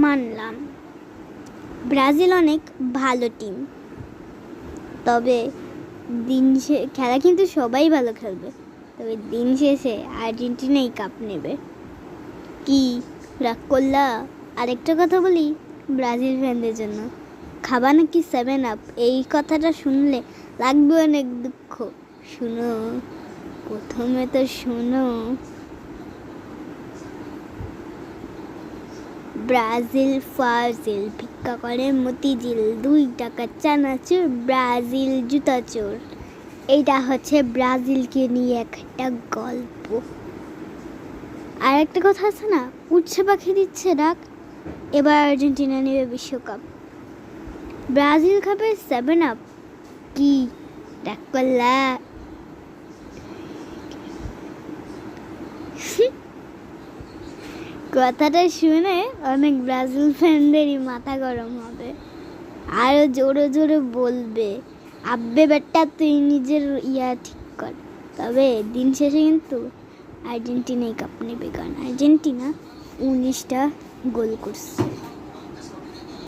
মানলাম ব্রাজিল অনেক ভালো টিম, তবে খেলা কিন্তু সবাই ভালো খেলবে, তবে দিন শেষে আর্জেন্টিনাই কাপ নেবে। কি রাগ করলা? আরেকটা কথা বলি ব্রাজিল ফ্যানদের জন্য, খাবা নাকি 7 আপ, এই কথাটা শুনলে লাগবে অনেক দুঃখ। শুনো, প্রথমে তো শোনো। ব্রাজিল ফাজিল, ভিক্ষা করে মতিঝিল, 2 টাকা চানাচুর, ব্রাজিল জুতা চোর। এইটা হচ্ছে ব্রাজিলকে নিয়ে একটা গল্প। আর একটা কথা আছে না, উচ্ছে পাখি দিচ্ছে ডাক, এবার আর্জেন্টিনা নেবে বিশ্বকাপ। ব্রাজিল খাবে 7 আপ। কি ডাক করলা? কথাটা শুনে অনেক ব্রাজিল ফ্যানদেরই মাথা গরম হবে, আরো জোরে জোরে বলবে, আব্বে বেটা তুই নিজের ঠিক কর। তবে দিন শেষে কিন্তু আর্জেন্টিনাই কাপ নেবে, কারণ আর্জেন্টিনা 19টা গোল করছে।